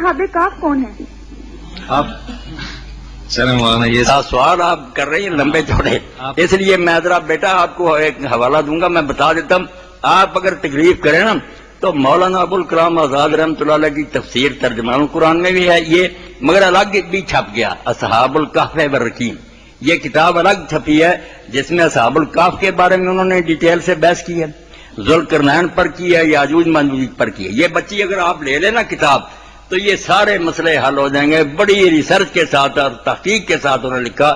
اصحاب کاف کون ہیں؟ آپ چلیں مولانا یہ سوال آپ کر رہی ہیں لمبے چوڑے، اس لیے میں ذرا بیٹا آپ کو ایک حوالہ دوں گا، میں بتا دیتا ہوں. آپ اگر تکلیف کریں نا تو مولانا ابوالکلام آزاد رحمۃ اللہ علیہ کی تفسیر ترجمہ القرآن میں بھی ہے یہ، مگر الگ بھی چھپ گیا، اصحاب الکہف والرقیم. یہ کتاب الگ چھپی ہے جس میں اصحاب الکہف کے بارے میں انہوں نے ڈیٹیل سے بحث کی ہے، ذوالقرنین پر کی ہے، یاجوج ماجوج پر کی ہے. یہ بچی اگر آپ لے لیں نا کتاب تو یہ سارے مسئلے حل ہو جائیں گے. بڑی ریسرچ کے ساتھ اور تحقیق کے ساتھ انہوں نے لکھا،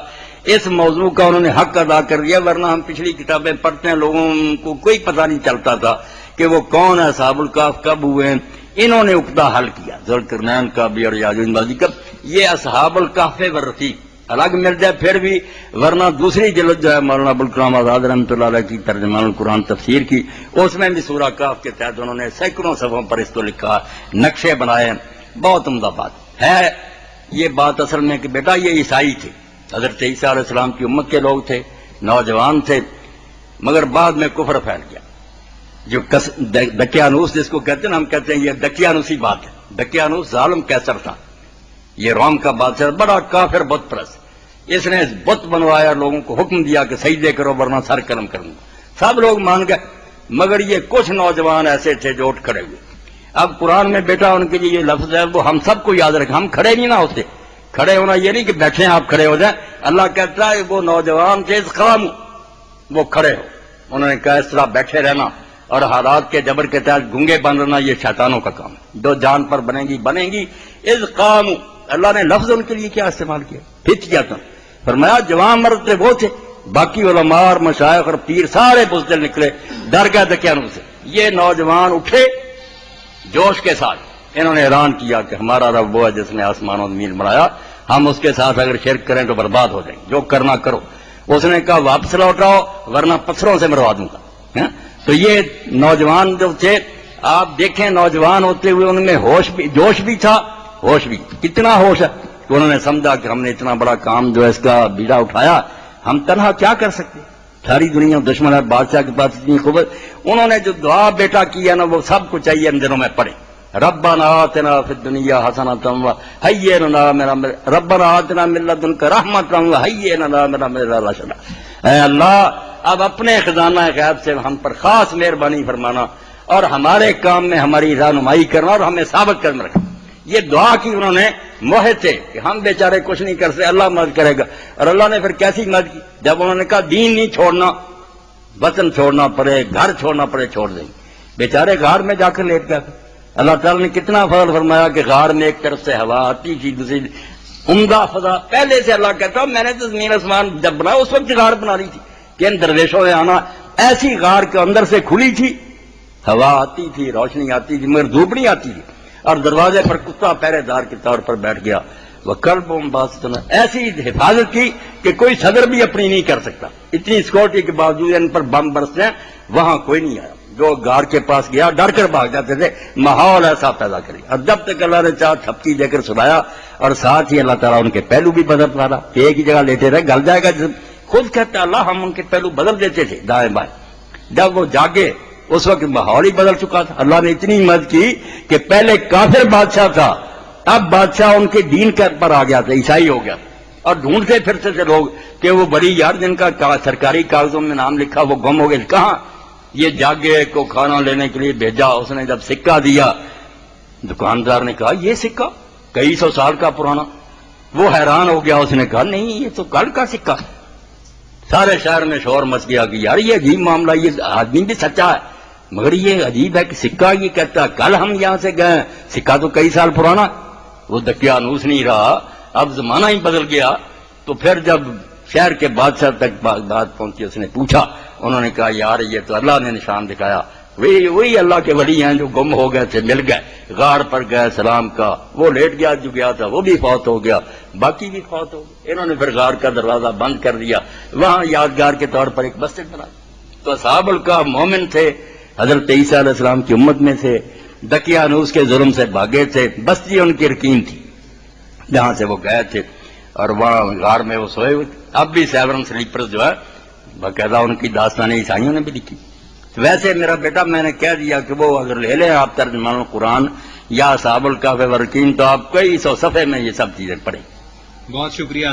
اس موضوع کا انہوں نے حق ادا کر دیا. ورنہ ہم پچھلی کتابیں پڑھتے ہیں لوگوں کو کوئی پتہ نہیں چلتا تھا کہ وہ کون ہے، اصحاب الکہف کب ہوئے ہیں. انہوں نے عقدہ حل کیا ذوالقرنین کا بھی اور یاجوج ماجوج کا. یہ اصحاب الکہف والرقیم الگ مل جائے پھر بھی، ورنہ دوسری جلد جو ہے مولانا ابوالکلام آزاد رحمۃ اللہ علیہ کی ترجمان القرآن تفسیر کی، اس میں بھی سورہ کہف کے تحت انہوں نے سینکڑوں صفحوں پر اس کو لکھا، نقشے بنائے. بہت عمدہ بات ہے. یہ بات اصل میں کہ بیٹا یہ عیسائی تھے، حضرت عیسیٰ علیہ السلام کی امت کے لوگ تھے، نوجوان تھے، مگر بعد میں کفر پھیل گیا. جو دقیانوس جس کو کہتے ہیں نا، ہم کہتے ہیں یہ دقیانوسی بات ہے. دقیانوس ظالم کیسر تھا، یہ روم کا بادشاہ، بڑا کافر بت پرست. اس نے بت بنوایا، لوگوں کو حکم دیا کہ سجدے کرو ورنہ سر قلم کروں. سب لوگ مان گئے، مگر یہ کچھ نوجوان ایسے تھے جو اٹھ کھڑے ہوئے. اب قرآن میں بیٹا ان کے لیے یہ لفظ ہے وہ ہم سب کو یاد رکھیں. ہم کھڑے نہیں نہ ہوتے، کھڑے ہونا یہ نہیں کہ بیٹھے ہیں آپ کھڑے ہو جائیں. اللہ کہتا ہے وہ نوجوان تھے قام، وہ کھڑے ہو. انہوں نے کہا اس طرح بیٹھے رہنا اور حالات کے جبر کے تحت گنگے بن رہنا یہ شیطانوں کا کام ہے، جو جان پر بنے گی. اس قام، اللہ نے لفظ ان کے لیے کیا استعمال کیا، پھچ گیا تھا. فرمایا جوان مرد تھے وہ تھے، باقی علماء اور مشائخ اور پیر سارے بزدل نکلے، ڈر گئے دقیانوس سے. یہ نوجوان اٹھے جوش کے ساتھ، انہوں نے اعلان کیا کہ ہمارا رب وہ ہے جس نے آسمان و زمین بنایا، ہم اس کے ساتھ اگر شرک کریں تو برباد ہو جائیں، جو کرنا کرو. اس نے کہا واپس لوٹ آؤ ورنہ پتھروں سے مروا دوں گا. تو یہ نوجوان جو تھے، آپ دیکھیں نوجوان ہوتے ہوئے ان میں جوش بھی تھا، ہوش بھی. کتنا ہوش ہے کہ انہوں نے سمجھا کہ ہم نے اتنا بڑا کام جو ہے اس کا بیڑا اٹھایا، ہم تنہا کیا کر سکتے، ساری دنیا دشمن ہے، بادشاہ کے پاس اتنی قوت. انہوں نے جو دعا بیٹا کیا نا وہ سب کو چاہیے ان دنوں میں پڑھے. ربنا آتنا فی الدنیا حسنۃ وہیئ لنا من ربنا آتنا من لدنک رحمۃ وہیئ لنا من امرنا رشدا. اے اللہ اب اپنے خزانہ غیب سے ہم پر خاص مہربانی فرمانا اور ہمارے کام میں ہماری رہنمائی کرنا اور ہمیں ثابت قدم رکھنا. یہ دعا کی انہوں نے موہے تھے کہ ہم بیچارے کچھ نہیں کر سکتے، اللہ مدد کرے گا. اور اللہ نے پھر کیسی مدد کی، جب انہوں نے کہا دین نہیں چھوڑنا، وطن چھوڑنا پڑے، گھر چھوڑنا پڑے، چھوڑ دیں. بیچارے غار میں جا کر لیٹ گئے. اللہ تعالیٰ نے کتنا فضل فرمایا کہ غار میں ایک طرف سے ہوا آتی تھی، دوسری عمدہ فضا. پہلے سے اللہ کہتا میں نے تو زمین آسمان جب بنایا اس وقت غار بنا لی تھی کہ ان درویشوں نے آنا. ایسی غار کے اندر سے کھلی تھی، ہوا آتی تھی، روشنی آتی تھی، مگر دھوپ نہیں آتی تھی. اور دروازے پر کتا پہرے دار کے طور پر بیٹھ گیا. وہ کلبوں بات ایسی حفاظت کی کہ کوئی صدر بھی اپنی نہیں کر سکتا. اتنی سیکورٹی کے باوجود ان پر بم برستے ہیں، وہاں کوئی نہیں آیا. جو غار کے پاس گیا ڈر کر بھاگ جاتے تھے. ماحول ایسا پیدا کری اور جب تک اللہ نے چاہ تھپکی دے کر سنایا. اور ساتھ ہی اللہ تعالیٰ ان کے پہلو بھی بدل پا رہا، ایک ہی جگہ لیٹے رہے گل جائے گا جسم. خود کہتا اللہ ہم ان کے پہلو بدل دیتے تھے دائیں بائیں. جب وہ جاگے اس وقت ماحول ہی بدل چکا تھا. اللہ نے اتنی مدد کی کہ پہلے کافر بادشاہ تھا، اب بادشاہ ان کے دین کے پر آ گیا تھا، عیسائی ہو گیا. اور ڈھونڈتے پھرتے تھے لوگ کہ وہ بڑی یار جن کا سرکاری کاغذوں میں نام لکھا وہ گم ہو گئے. کہاں؟ یہ جاگے کو کھانا لینے کے لیے بھیجا. اس نے جب سکہ دیا، دکاندار نے کہا یہ سکہ کئی سو سال کا پرانا. وہ حیران ہو گیا. اس نے کہا نہیں یہ تو کل کا سکہ. سارے شہر میں شور مچ گیا کہ یار یہ عجیب معاملہ، یہ آدمی بھی سچا ہے مگر یہ عجیب ہے کہ سکہ یہ کہتا کل ہم یہاں سے گئے، سکہ تو کئی سال پرانا. وہ دقیانوس نہیں رہا، اب زمانہ ہی بدل گیا. تو پھر جب شہر کے بادشاہ تک بات پہنچی، اس نے پوچھا. انہوں نے کہا یار یہ تو اللہ نے نشان دکھایا، وہی اللہ کے ولی ہیں جو گم ہو گئے تھے، مل گئے. غار پر گئے سلام کا، وہ لیٹ گیا جو گیا تھا وہ بھی فوت ہو گیا، باقی بھی فوت ہو گئے. انہوں نے پھر غار کا دروازہ بند کر دیا، وہاں یادگار کے طور پر ایک مسجد بنا. تو اصحاب الکہف مومن تھے، حضرت عیسیٰ علیہ السلام کی امت میں سے، دقیانوس کے ظلم سے بھاگے تھے. بستی ان کی رکین تھی جہاں سے وہ گئے تھے اور وہاں غار میں وہ سوئے ہوئے. اب بھی سیورن سلیپر جو ہے باقاعدہ ان کی داستانیں عیسائیوں نے بھی لکھی. ویسے میرا بیٹا میں نے کہہ دیا کہ وہ اگر لے لیں آپ ترجمان القرآن، یا صحاب الکہف والرقیم، تو آپ کئی 100 صفحے میں یہ سب چیزیں پڑھیں. بہت شکریہ.